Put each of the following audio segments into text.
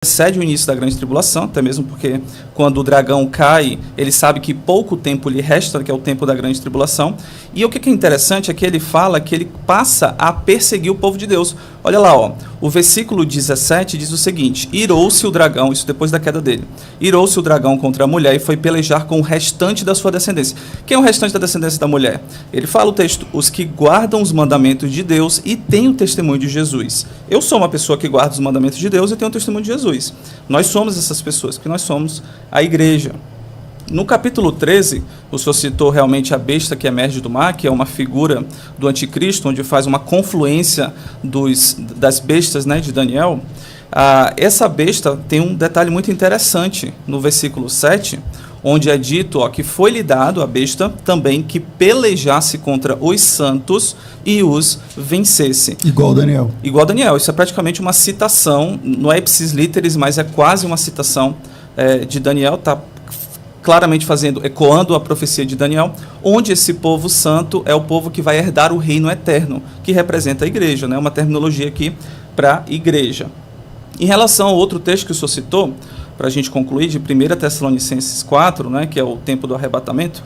Precede o início da grande tribulação, até mesmo porque quando o dragão cai, ele sabe que pouco tempo lhe resta, que é o tempo da grande tribulação. E o que é interessante é que ele fala que ele passa a perseguir o povo de Deus. Olha lá, ó, o versículo 17 diz o seguinte: irou-se o dragão, isso depois da queda dele, irou-se o dragão contra a mulher e foi pelejar com o restante da sua descendência. Quem é o restante da descendência da mulher? Ele fala o texto: os que guardam os mandamentos de Deus e têm o testemunho de Jesus. Eu sou uma pessoa que guarda os mandamentos de Deus e tenho o testemunho de Jesus. Nós somos essas pessoas, porque nós somos a igreja. No capítulo 13, o senhor citou realmente a besta que emerge do mar, que é uma figura do anticristo, onde faz uma confluência das bestas, né, de Daniel. Essa besta tem um detalhe muito interessante no versículo 7, onde é dito que foi-lhe dado a besta também que pelejasse contra os santos e os vencesse. Igual Daniel. Igual Daniel. Isso é praticamente uma citação, não é ipsis literis, mas é quase uma citação de Daniel, está claramente ecoando a profecia de Daniel, onde esse povo santo é o povo que vai herdar o reino eterno, que representa a igreja, né? Uma terminologia aqui para igreja. Em relação ao outro texto que o senhor citou, para a gente concluir, de 1 Tessalonicenses 4, né, que é o tempo do arrebatamento,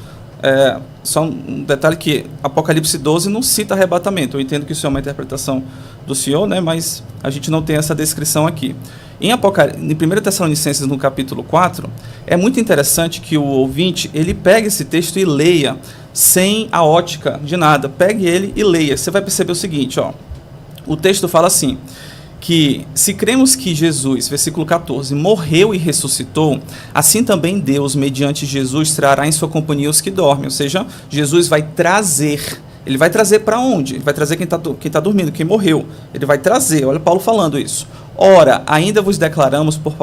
só um detalhe que Apocalipse 12 não cita arrebatamento. Eu entendo que isso é uma interpretação do senhor, né, mas a gente não tem essa descrição aqui. Em 1 Tessalonicenses, no capítulo 4, é muito interessante que o ouvinte ele pegue esse texto e leia, sem a ótica de nada. Pegue ele e leia. Você vai perceber o seguinte, o texto fala assim, que se cremos que Jesus, versículo 14, morreu e ressuscitou, assim também Deus, mediante Jesus, trará em sua companhia os que dormem. Ou seja, Jesus vai trazer. Ele vai trazer para onde? Ele vai trazer quem tá dormindo, quem morreu. Ele vai trazer, olha Paulo falando isso. Ora, ainda vos declaramos por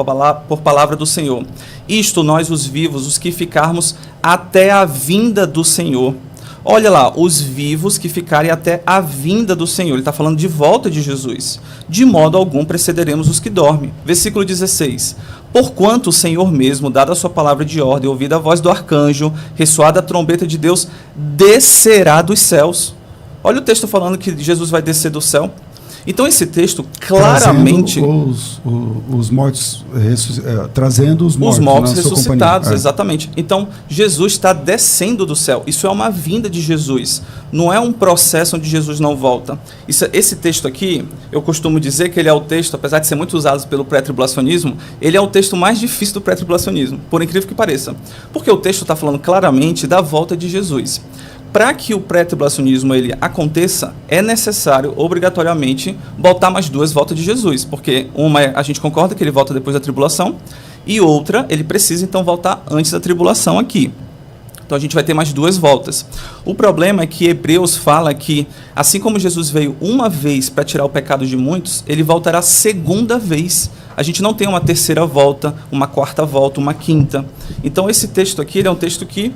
palavra do Senhor, isto nós os vivos, os que ficarmos até a vinda do Senhor. Olha lá, os vivos que ficarem até a vinda do Senhor. Ele está falando de volta de Jesus. De modo algum precederemos os que dormem. Versículo 16. Porquanto o Senhor mesmo, dada a sua palavra de ordem, ouvida a voz do arcanjo, ressoada a trombeta de Deus, descerá dos céus. Olha o texto falando que Jesus vai descer do céu. Então esse texto claramente... Os mortos, trazendo os mortos ressuscitados, exatamente. Então Jesus está descendo do céu. Isso é uma vinda de Jesus. Não é um processo onde Jesus não volta. Esse texto aqui, eu costumo dizer que ele é o texto, apesar de ser muito usado pelo pré-tribulacionismo, ele é o texto mais difícil do pré-tribulacionismo, por incrível que pareça. Porque o texto está falando claramente da volta de Jesus. Para que o pré-tribulacionismo ele aconteça, é necessário, obrigatoriamente, voltar mais duas voltas de Jesus, porque uma a gente concorda que ele volta depois da tribulação, e outra, ele precisa então voltar antes da tribulação aqui. Então a gente vai ter mais duas voltas. O problema é que Hebreus fala que, assim como Jesus veio uma vez para tirar o pecado de muitos, ele voltará segunda vez. A gente não tem uma terceira volta, uma quarta volta, uma quinta. Então esse texto aqui ele é um texto que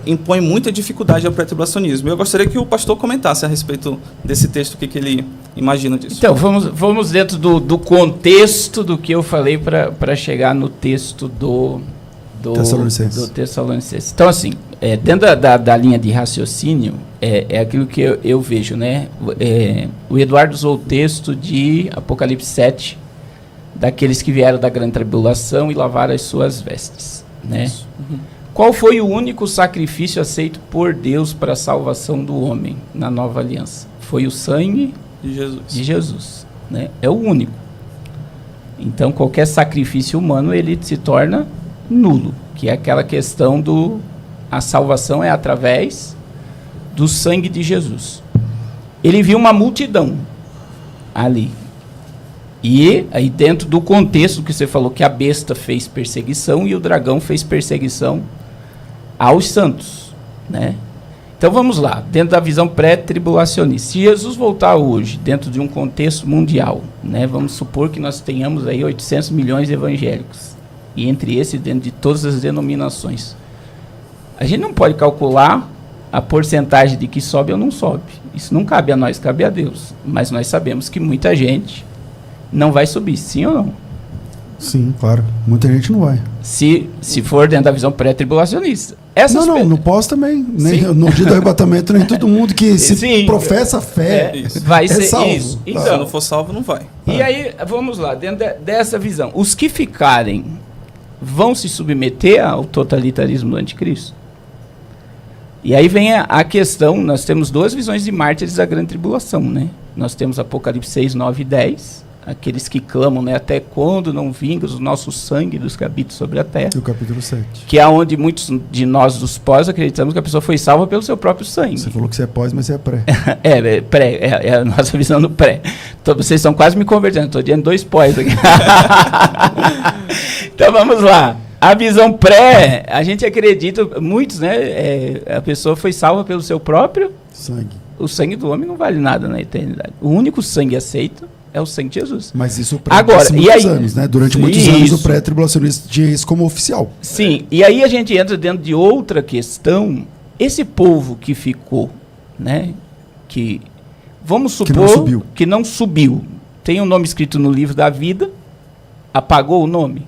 impõe muita dificuldade ao pré-tribulacionismo. Eu gostaria que o pastor comentasse a respeito desse texto, o que ele imagina disso. Então, vamos dentro do contexto do que eu falei para chegar no texto do Tessalonicenses. Então, assim, dentro da linha de raciocínio, é aquilo que eu vejo, né? O Eduardo usou o texto de Apocalipse 7, daqueles que vieram da grande tribulação e lavaram as suas vestes, né? Uhum. Qual foi o único sacrifício aceito por Deus para a salvação do homem na nova aliança? Foi o sangue de Jesus, né? É o único. Então, qualquer sacrifício humano, ele se torna nulo, que é aquela questão a salvação é através do sangue de Jesus. Ele viu uma multidão ali. E aí dentro do contexto que você falou que a besta fez perseguição e o dragão fez perseguição aos santos, né? Então vamos lá, dentro da visão pré-tribulacionista. Se Jesus voltar hoje, dentro de um contexto mundial, né, vamos supor que nós tenhamos aí 800 milhões de evangélicos, e entre esses, dentro de todas as denominações, a gente não pode calcular a porcentagem de que sobe ou não sobe. Isso não cabe a nós, cabe a Deus. Mas nós sabemos que muita gente não vai subir, sim ou não? Sim, claro. Muita gente não vai. Se for dentro da visão pré-tribulacionista. Não pós também. Nem, no dia do arrebatamento, nem todo mundo que se professa a fé vai ser salvo. Isso. Então, se não for salvo, não vai. E aí, vamos lá, dentro dessa visão. Os que ficarem vão se submeter ao totalitarismo do anticristo? E aí vem a questão, nós temos duas visões de mártires da grande tribulação, né? Nós temos Apocalipse 6, 9 e 10, aqueles que clamam, né, até quando não vinga o nosso sangue dos que habitam sobre a terra. E o capítulo 7. Que é onde muitos de nós dos pós acreditamos que a pessoa foi salva pelo seu próprio sangue. Você falou que você é pós, mas você é pré. É a nossa visão do pré. Então, vocês estão quase me convertendo, estou dizendo 2 pós aqui. Então vamos lá. A visão pré, a gente acredita, muitos, né? A pessoa foi salva pelo seu próprio sangue. O sangue do homem não vale nada na eternidade. O único sangue aceito é o sangue de Jesus. Mas isso agora, muitos anos, né? Durante muitos anos o pré-tribulacionista tinha isso como oficial. Sim, e aí a gente entra dentro de outra questão. Esse povo que ficou, né? Que vamos supor que não subiu. Tem um nome escrito no livro da vida, apagou o nome.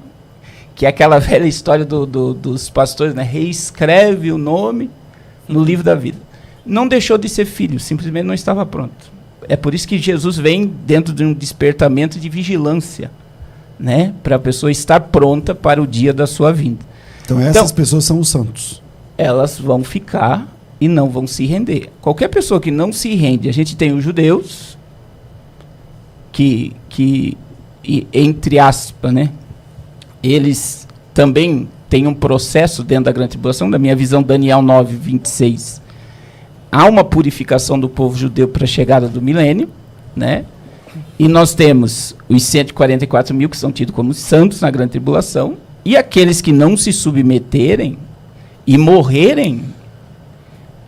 Que é aquela velha história dos pastores, né? Reescreve o nome no livro da vida. Não deixou de ser filho, simplesmente não estava pronto. É por isso que Jesus vem dentro de um despertamento de vigilância, né? Para a pessoa estar pronta para o dia da sua vinda. Então essas pessoas são os santos. Elas vão ficar e não vão se render. Qualquer pessoa que não se rende, a gente tem os judeus, que entre aspas, né? Eles também têm um processo dentro da grande tribulação, da minha visão, Daniel 9, 26. Há uma purificação do povo judeu para a chegada do milênio, né? E nós temos os 144 mil que são tidos como santos na grande tribulação, e aqueles que não se submeterem e morrerem,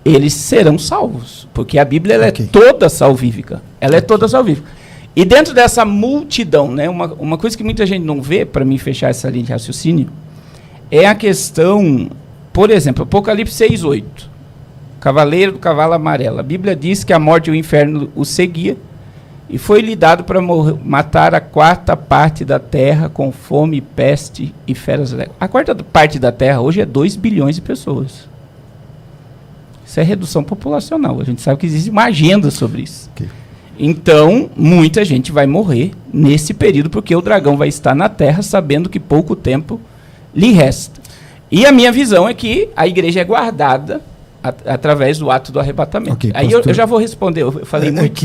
eles serão salvos, porque a Bíblia ela é toda salvífica. Ela é toda salvífica. E dentro dessa multidão, né, uma coisa que muita gente não vê, para mim fechar essa linha de raciocínio, é a questão, por exemplo, Apocalipse 6, 8. Cavaleiro do cavalo amarelo. A Bíblia diz que a morte e o inferno o seguia e foi lhe dado para matar a 4ª parte da terra com fome, peste e feras. A 4ª parte da terra hoje é 2 bilhões de pessoas. Isso é redução populacional. A gente sabe que existe uma agenda sobre isso. Então, muita gente vai morrer nesse período porque o dragão vai estar na terra sabendo que pouco tempo lhe resta. E a minha visão é que a igreja é guardada através do ato do arrematamento. Aí eu já vou responder, eu falei muito.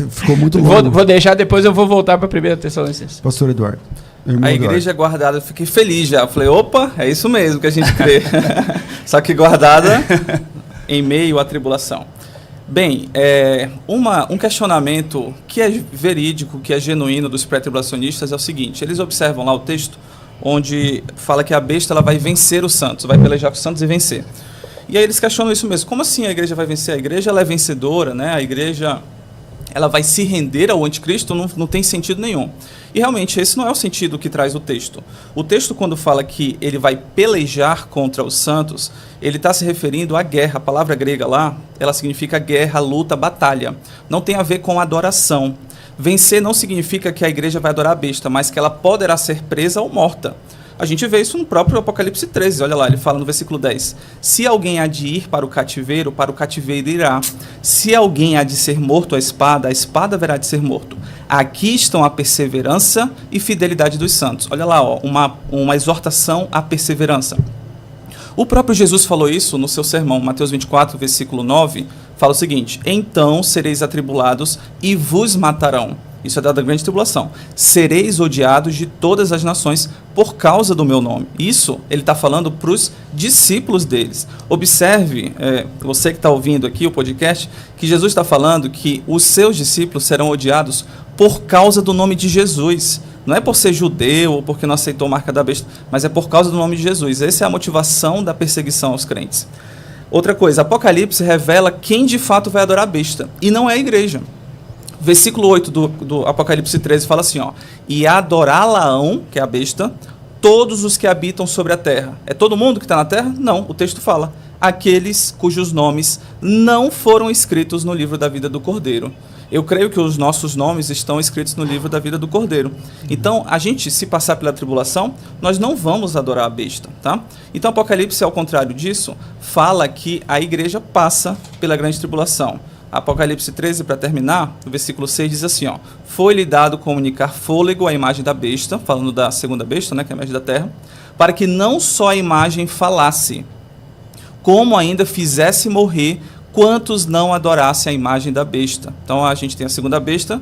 Ficou muito longo. Vou deixar, depois eu vou voltar para a 1 Tessalonicenses. Pastor Eduardo. A igreja é guardada, eu fiquei feliz já. Eu falei, opa, é isso mesmo que a gente crê. Só que guardada em meio à tribulação. Bem, um questionamento que é verídico, que é genuíno dos pré-tribulacionistas é o seguinte: eles observam lá o texto onde fala que a besta ela vai vencer os santos, vai pelejar com os santos e vencer. E aí eles questionam isso mesmo. Como assim a igreja vai vencer? A igreja ela é vencedora, né? A igreja ela vai se render ao anticristo? Não tem sentido nenhum. E realmente esse não é o sentido que traz o texto. O texto, quando fala que ele vai pelejar contra os santos, ele está se referindo à guerra. A palavra grega lá, ela significa guerra, luta, batalha. Não tem a ver com adoração. Vencer não significa que a igreja vai adorar a besta, mas que ela poderá ser presa ou morta. A gente vê isso no próprio Apocalipse 13, olha lá, ele fala no versículo 10. Se alguém há de ir para o cativeiro irá. Se alguém há de ser morto à espada haverá de ser morto. Aqui estão a perseverança e fidelidade dos santos. Olha lá, ó, uma exortação à perseverança. O próprio Jesus falou isso no seu sermão, Mateus 24, versículo 9, fala o seguinte: então sereis atribulados e vos matarão. Isso é da grande tribulação. Sereis odiados de todas as nações por causa do meu nome. Isso ele está falando para os discípulos deles. Observe, você que está ouvindo aqui o podcast, que Jesus está falando que os seus discípulos serão odiados por causa do nome de Jesus. Não é por ser judeu ou porque não aceitou a marca da besta, mas é por causa do nome de Jesus. Essa é a motivação da perseguição aos crentes. Outra coisa, Apocalipse revela quem de fato vai adorar a besta, e não é a igreja. Versículo 8 do Apocalipse 13 fala assim, ó: e adorá-la-ão, que é a besta, todos os que habitam sobre a terra. É todo mundo que está na terra? Não, o texto fala: aqueles cujos nomes não foram escritos no livro da vida do Cordeiro. Eu creio que os nossos nomes estão escritos no livro da vida do Cordeiro. Então, a gente, se passar pela tribulação, nós não vamos adorar a besta, tá? Então, Apocalipse, ao contrário disso, fala que a igreja passa pela grande tribulação. Apocalipse 13, para terminar, o versículo 6 diz assim, ó: foi-lhe dado comunicar fôlego à imagem da besta, falando da segunda besta, né, que é a imagem da terra, para que não só a imagem falasse, como ainda fizesse morrer quantos não adorassem a imagem da besta. Então a gente tem a segunda besta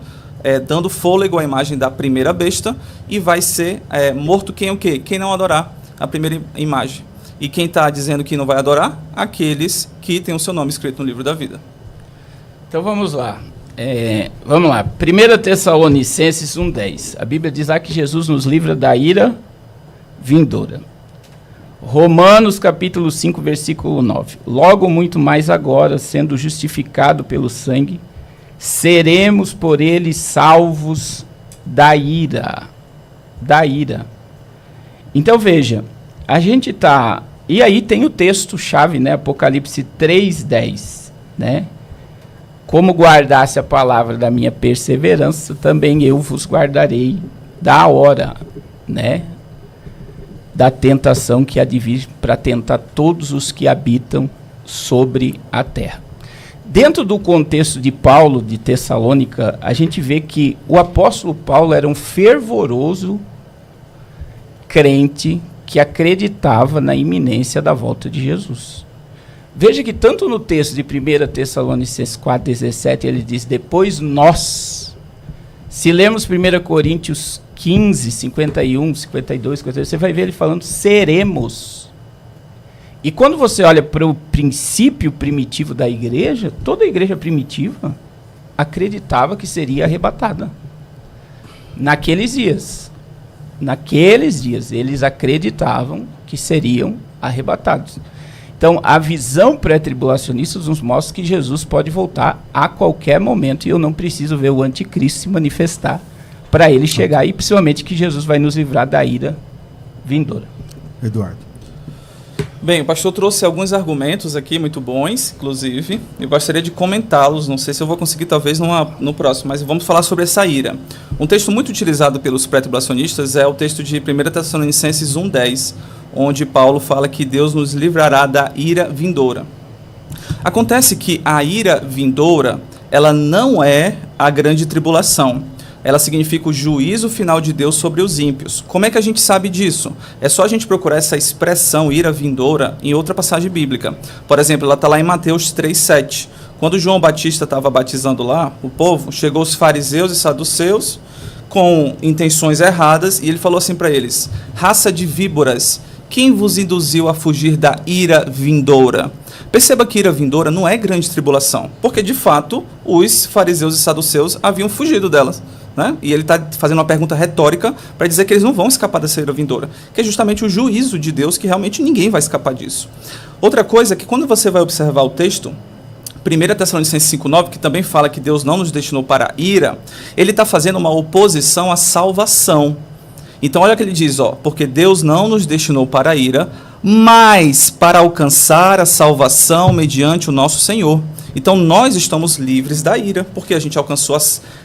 dando fôlego à imagem da primeira besta, e vai ser morto quem o quê? Quem não adorar a primeira imagem. E quem está dizendo que não vai adorar? Aqueles que têm o seu nome escrito no livro da vida. Então vamos lá. Vamos lá. 1 Tessalonicenses 1,10. A Bíblia diz lá que Jesus nos livra da ira vindoura. Romanos capítulo 5, versículo 9. Logo muito mais agora, sendo justificado pelo sangue, seremos por ele salvos da ira. Da ira. Então veja, a gente está... E aí tem o texto-chave, né? Apocalipse 3,10, né? Como guardasse a palavra da minha perseverança, também eu vos guardarei da hora, né? Da tentação que há de vir para tentar todos os que habitam sobre a terra. Dentro do contexto de Paulo, de Tessalônica, a gente vê que o apóstolo Paulo era um fervoroso crente que acreditava na iminência da volta de Jesus. Veja que tanto no texto de 1 Tessalonicenses 4,17, ele diz, depois nós, se lermos 1 Coríntios 15, 51, 52, 53, você vai ver ele falando seremos. E quando você olha para o princípio primitivo da igreja, toda a igreja primitiva acreditava que seria arrebatada. Naqueles dias, eles acreditavam que seriam arrebatados. Então, a visão pré-tribulacionista nos mostra que Jesus pode voltar a qualquer momento e eu não preciso ver o anticristo se manifestar para ele chegar, e principalmente que Jesus vai nos livrar da ira vindoura. Eduardo. Bem, o pastor trouxe alguns argumentos aqui muito bons, inclusive. Eu gostaria de comentá-los, não sei se eu vou conseguir talvez no próximo, mas vamos falar sobre essa ira. Um texto muito utilizado pelos pré-tribulacionistas é o texto de 1 Tessalonicenses 1,10, onde Paulo fala que Deus nos livrará da ira vindoura. Acontece que a ira vindoura, ela não é a grande tribulação. Ela significa o juízo final de Deus sobre os ímpios. Como é que a gente sabe disso? É só a gente procurar essa expressão ira vindoura em outra passagem bíblica. Por exemplo, ela está lá em Mateus 3,7. Quando João Batista estava batizando lá o povo, chegou os fariseus e saduceus com intenções erradas e ele falou assim para eles: raça de víboras, quem vos induziu a fugir da ira vindoura? Perceba que ira vindoura não é grande tribulação, porque de fato os fariseus e saduceus haviam fugido delas. Né? E ele está fazendo uma pergunta retórica para dizer que eles não vão escapar dessa ira vindoura, que é justamente o juízo de Deus, que realmente ninguém vai escapar disso. Outra coisa é que quando você vai observar o texto, 1 Tessalonicenses 5,9, que também fala que Deus não nos destinou para a ira, ele está fazendo uma oposição à salvação. Então olha o que ele diz, porque Deus não nos destinou para a ira, mas para alcançar a salvação mediante o nosso Senhor. Então nós estamos livres da ira, porque a gente alcançou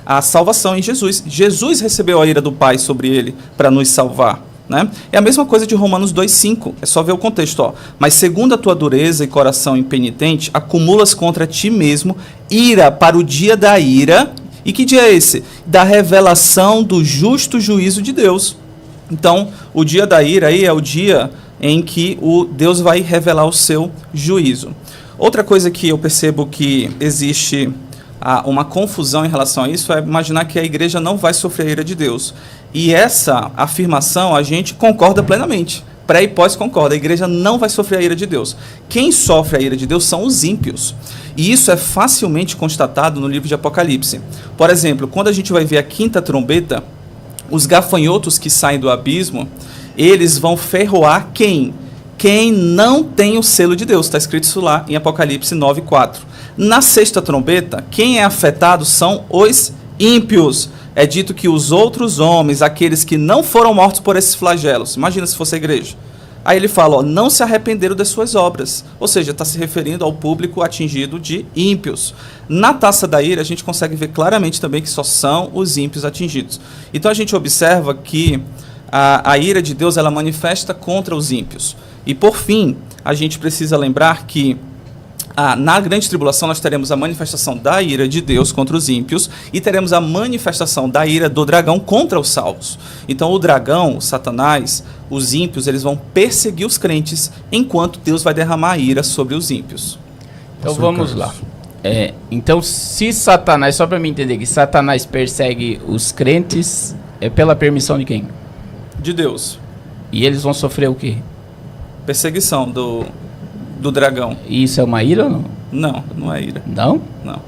a salvação em Jesus. Jesus recebeu a ira do Pai sobre ele para nos salvar. Né? É a mesma coisa de Romanos 2,5, é só ver o contexto. Mas segundo a tua dureza e coração impenitente, acumulas contra ti mesmo ira para o dia da ira. E que dia é esse? Da revelação do justo juízo de Deus. Então, o dia da ira aí é o dia em que Deus vai revelar o seu juízo. Outra coisa que eu percebo que existe uma confusão em relação a isso é imaginar que a igreja não vai sofrer a ira de Deus. E essa afirmação a gente concorda plenamente. Pré e pós concorda. A igreja não vai sofrer a ira de Deus. Quem sofre a ira de Deus são os ímpios. E isso é facilmente constatado no livro de Apocalipse. Por exemplo, quando a gente vai ver a quinta trombeta, os gafanhotos que saem do abismo, eles vão ferroar quem? Quem não tem o selo de Deus. Está escrito isso lá em Apocalipse 9,4. Na sexta trombeta, quem é afetado são os ímpios. É dito que os outros homens, aqueles que não foram mortos por esses flagelos, imagina se fosse a igreja, Aí ele fala, não se arrependeram das suas obras. Ou seja, está se referindo ao público atingido de ímpios. Na taça da ira, a gente consegue ver claramente também que só são os ímpios atingidos. Então a gente observa que a ira de Deus ela manifesta contra os ímpios. E por fim, a gente precisa lembrar que na grande tribulação nós teremos a manifestação da ira de Deus contra os ímpios e teremos a manifestação da ira do dragão contra os salvos. Então o dragão, o Satanás, os ímpios, eles vão perseguir os crentes enquanto Deus vai derramar a ira sobre os ímpios. Então vamos lá. Então se Satanás, só para me entender, que Satanás persegue os crentes, é pela permissão de quem? De Deus. E eles vão sofrer o quê? Perseguição do dragão. E isso é uma ira ou não? Não, não é ira. Não? Não.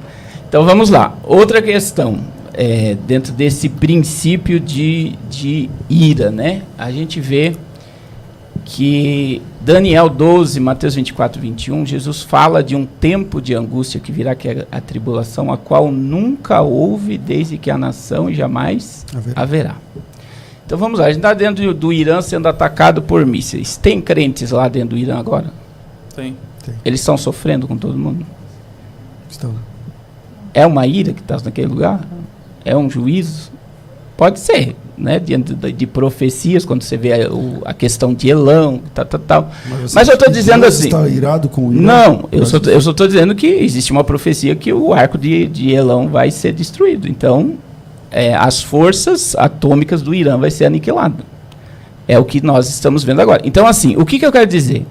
Então vamos lá. Outra questão, dentro desse princípio de ira, né? A gente vê que Daniel 12, Mateus 24, 21, Jesus fala de um tempo de angústia que virá, que é a tribulação, a qual nunca houve desde que a nação e jamais haverá. Então vamos lá, a gente está dentro do Irã sendo atacado por mísseis. Tem crentes lá dentro do Irã agora? Tem. Eles estão sofrendo com todo mundo? Estão. É uma ira que está naquele lugar? É um juízo? Pode ser, né? Diante de profecias, quando você vê a questão de Elão, tal. Mas eu estou dizendo assim... Você está irado com o Irã? Não, eu só estou dizendo que existe uma profecia que o arco de Elão vai ser destruído. Então, as forças atômicas do Irã vai ser aniquilado. É o que nós estamos vendo agora. Então, assim, o que eu quero dizer?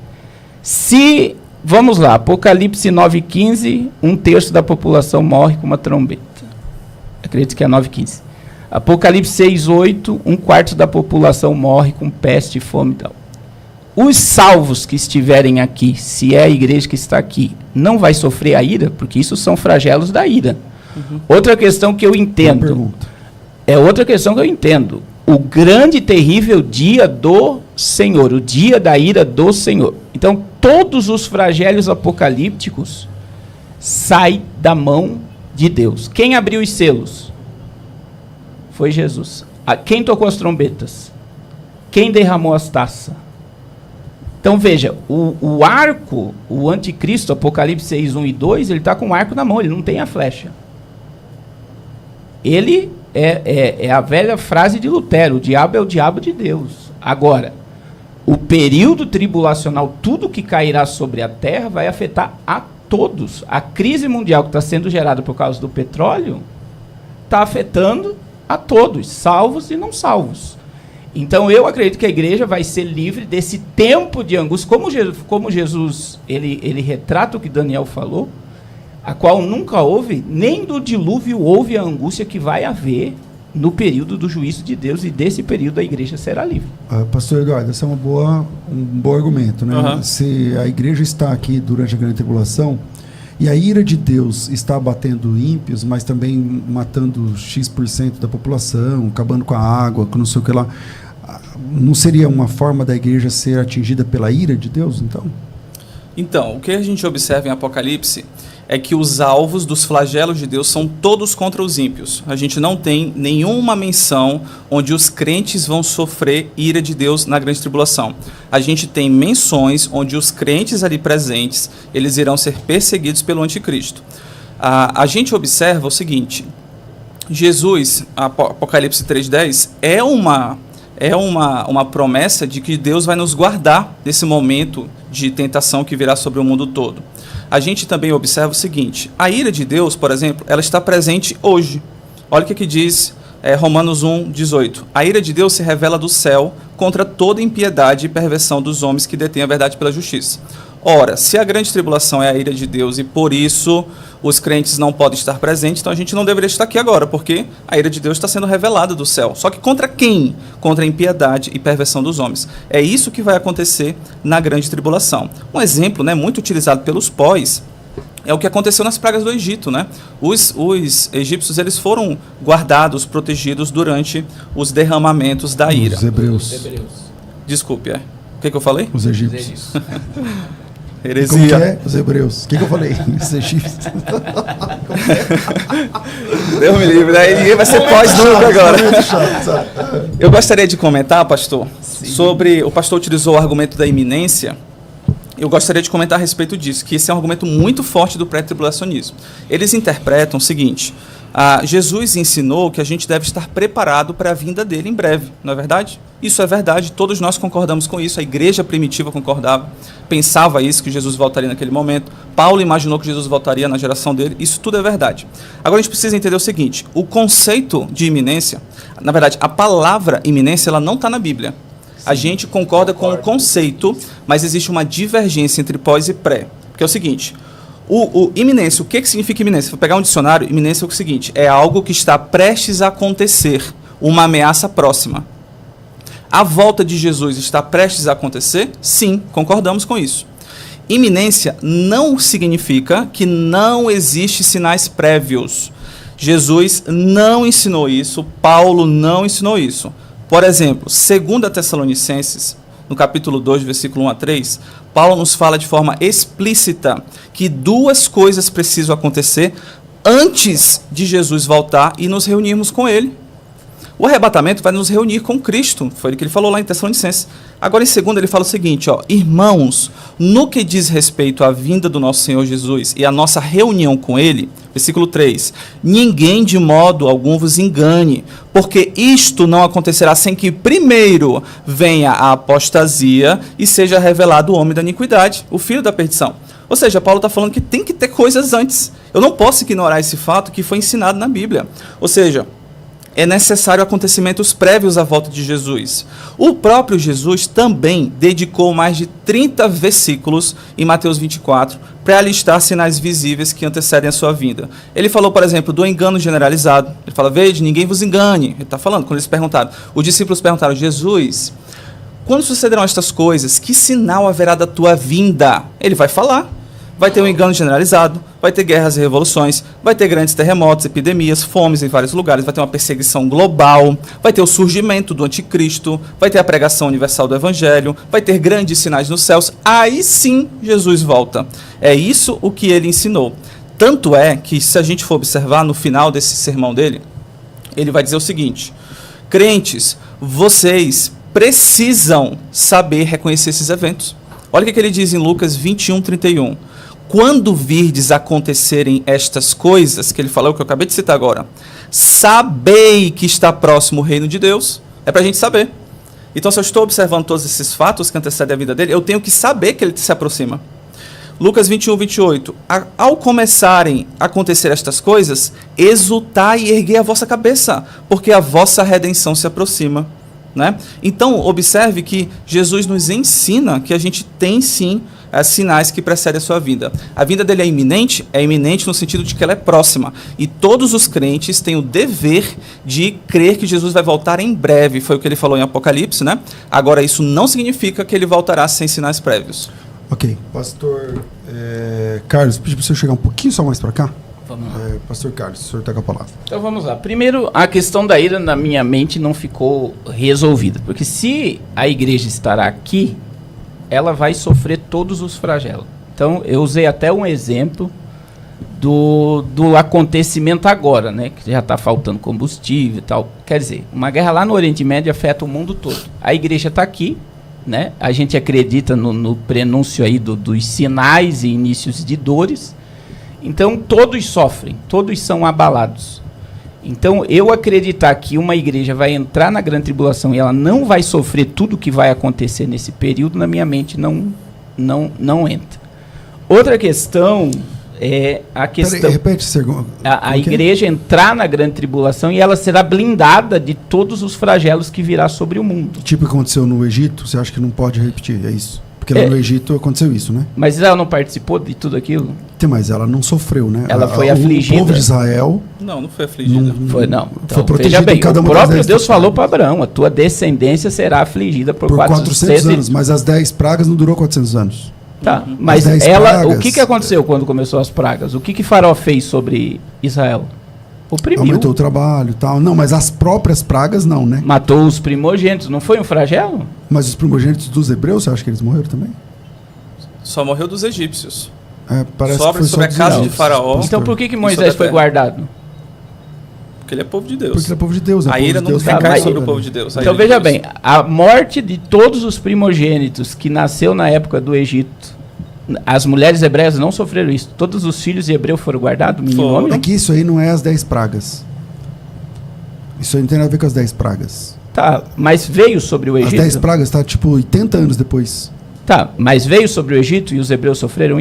Se, vamos lá, Apocalipse 9,15, 1/3 da população morre com uma trombeta. Acredito que é 9,15. Apocalipse 6,8, 1/4 da população morre com peste, fome e tal. Os salvos que estiverem aqui, se é a igreja que está aqui, não vai sofrer a ira? Porque isso são flagelos da ira. Uhum. Outra questão que eu entendo. Outra questão que eu entendo. O grande e terrível dia do Senhor, o dia da ira do Senhor. Então, todos os flagelos apocalípticos saem da mão de Deus. Quem abriu os selos? Foi Jesus. Quem tocou as trombetas? Quem derramou as taças? Então, veja, o arco, o anticristo, Apocalipse 6, 1 e 2, ele está com o arco na mão, ele não tem a flecha. Ele é a velha frase de Lutero, o diabo é o diabo de Deus. Agora, o período tribulacional, tudo que cairá sobre a terra vai afetar a todos. A crise mundial que está sendo gerada por causa do petróleo está afetando a todos, salvos e não salvos. Então eu acredito que a igreja vai ser livre desse tempo de angústia, como Jesus ele retrata o que Daniel falou, a qual nunca houve, nem do dilúvio houve a angústia que vai haver no período do juízo de Deus, e desse período a igreja será livre. Pastor Eduardo, esse é um bom argumento, né? Uhum. Se a igreja está aqui durante a grande tribulação e a ira de Deus está abatendo ímpios, mas também matando X% da população, acabando com a água, com não sei o que lá, não seria uma forma da igreja ser atingida pela ira de Deus, então? Então, o que a gente observa em Apocalipse é que os alvos dos flagelos de Deus são todos contra os ímpios. A gente não tem nenhuma menção onde os crentes vão sofrer ira de Deus na grande tribulação. A gente tem menções onde os crentes ali presentes, eles irão ser perseguidos pelo anticristo. A gente observa o seguinte: Jesus, Apocalipse 3,10, é uma promessa de que Deus vai nos guardar desse momento de tentação que virá sobre o mundo todo. A gente também observa o seguinte: a ira de Deus, por exemplo, ela está presente hoje. Olha o que diz Romanos 1,18. A ira de Deus se revela do céu contra toda impiedade e perversão dos homens que detêm a verdade pela justiça. Ora, se a grande tribulação é a ira de Deus e por isso os crentes não podem estar presentes, então a gente não deveria estar aqui agora, porque a ira de Deus está sendo revelada do céu. Só que contra quem? Contra a impiedade e perversão dos homens. É isso que vai acontecer na grande tribulação. Um exemplo, né, muito utilizado pelos pós é o que aconteceu nas pragas do Egito, né? Os egípcios, eles foram guardados, protegidos durante os derramamentos da ira. Os hebreus. Desculpe, O que eu falei? Os egípcios. Heresia. Como que é? Os hebreus. O que eu falei? Deus me livre, né? Ninguém vai ser pós-nunca agora. Eu gostaria de comentar, pastor, sobre... O pastor utilizou o argumento da iminência. Eu gostaria de comentar a respeito disso, que esse é um argumento muito forte do pré-tribulacionismo. Eles interpretam o seguinte: Jesus ensinou que a gente deve estar preparado para a vinda dele em breve, não é verdade? Isso é verdade, todos nós concordamos com isso, a igreja primitiva concordava, pensava isso, que Jesus voltaria naquele momento, Paulo imaginou que Jesus voltaria na geração dele, isso tudo é verdade. Agora a gente precisa entender o seguinte: o conceito de iminência, na verdade, a palavra iminência, ela não está na Bíblia. A gente concorda com o conceito, mas existe uma divergência entre pós e pré. Porque é o seguinte, o iminência, o que significa iminência? Vou pegar um dicionário, iminência é o seguinte: é algo que está prestes a acontecer, uma ameaça próxima. A volta de Jesus está prestes a acontecer? Sim, concordamos com isso. Iminência não significa que não existe sinais prévios. Jesus não ensinou isso, Paulo não ensinou isso. Por exemplo, 2 Tessalonicenses, no capítulo 2, versículo 1 a 3, Paulo nos fala de forma explícita que duas coisas precisam acontecer antes de Jesus voltar e nos reunirmos com ele. O arrebatamento vai nos reunir com Cristo, foi o que ele falou lá em Tessalonicenses. Agora, em 2, ele fala o seguinte: irmãos, no que diz respeito à vinda do nosso Senhor Jesus e à nossa reunião com ele, versículo 3, ninguém de modo algum vos engane, porque isto não acontecerá sem que primeiro venha a apostasia e seja revelado o homem da iniquidade, o filho da perdição. Ou seja, Paulo está falando que tem que ter coisas antes. Eu não posso ignorar esse fato que foi ensinado na Bíblia. Ou seja, é necessário acontecimentos prévios à volta de Jesus. O próprio Jesus também dedicou mais de 30 versículos em Mateus 24 para listar sinais visíveis que antecedem a sua vinda. Ele falou, por exemplo, do engano generalizado. Ele fala: vede, ninguém vos engane. Ele está falando, quando eles perguntaram, os discípulos perguntaram: Jesus, quando sucederão estas coisas, que sinal haverá da tua vinda? Ele vai falar. Vai ter um engano generalizado, vai ter guerras e revoluções, vai ter grandes terremotos, epidemias, fomes em vários lugares, vai ter uma perseguição global, vai ter o surgimento do anticristo, vai ter a pregação universal do evangelho, vai ter grandes sinais nos céus. Aí sim Jesus volta. É isso o que ele ensinou. Tanto é que, se a gente for observar no final desse sermão dele, ele vai dizer o seguinte: crentes, vocês precisam saber reconhecer esses eventos. Olha o que ele diz em Lucas 21:31. Quando virdes acontecerem estas coisas, que ele falou, que eu acabei de citar agora, sabei que está próximo o reino de Deus. É para a gente saber. Então, se eu estou observando todos esses fatos que antecedem a vida dele, eu tenho que saber que ele se aproxima. Lucas 21:28. Ao começarem a acontecer estas coisas, exultai e erguei a vossa cabeça, porque a vossa redenção se aproxima. Né? Então, observe que Jesus nos ensina que a gente tem sim sinais que precedem a sua vinda. A vinda dele é iminente no sentido de que ela é próxima. E todos os crentes têm o dever de crer que Jesus vai voltar em breve. Foi o que ele falou em Apocalipse, né? Agora, isso não significa que ele voltará sem sinais prévios. Ok. Pastor Carlos, pedi para você chegar um pouquinho só mais para cá. Vamos lá. Pastor Carlos, o senhor está com a palavra. Então vamos lá. Primeiro, a questão da ira na minha mente não ficou resolvida. Porque se a igreja estará aqui, ela vai sofrer todos os flagelos. Então, eu usei até um exemplo do acontecimento agora, né? Que já está faltando combustível e tal. Quer dizer, uma guerra lá no Oriente Médio afeta o mundo todo. A igreja está aqui, né? A gente acredita no prenúncio aí dos sinais e inícios de dores. Então, todos sofrem, todos são abalados. Então, eu acreditar que uma igreja vai entrar na grande tribulação e ela não vai sofrer tudo o que vai acontecer nesse período, na minha mente não entra. Outra questão é a questão... Peraí, repete, segundo. A igreja entrar na grande tribulação e ela será blindada de todos os flagelos que virá sobre o mundo. Tipo o que aconteceu no Egito, você acha que não pode repetir, é isso? Porque lá no Egito aconteceu isso, né? Mas ela não participou de tudo aquilo? Mas ela não sofreu, né? Ela foi afligida. O povo de Israel... Não foi afligida. Foi, não. Então, foi protegido bem, cada uma o próprio das Deus falou para Abraão, a tua descendência será afligida por 400 anos, mas as 10 pragas não durou 400 anos. Tá, mas o que aconteceu quando começou as pragas? O que Faraó fez sobre Israel? Oprimiu. Aumentou o trabalho e tal. Não, mas as próprias pragas não, né? Matou os primogênitos, não foi um flagelo? Mas os primogênitos dos hebreus, você acha que eles morreram também? Só morreu dos egípcios. Parece Sobre que foi a casa de Faraó. Então por que Moisés foi guardado? Porque ele é povo de Deus. Porque ele é povo de Deus. A ira não recai sobre o povo de Deus. Então veja bem, a morte de todos os primogênitos que nasceu na época do Egito, as mulheres hebreias não sofreram isso. Todos os filhos de Hebreu foram guardados, menino homem? É que isso aí não é as 10 pragas. Isso aí não tem nada a ver com as 10 pragas. Tá, mas veio sobre o Egito? As 10 pragas tá tipo 80 anos depois. Tá, mas veio sobre o Egito e os hebreus sofreram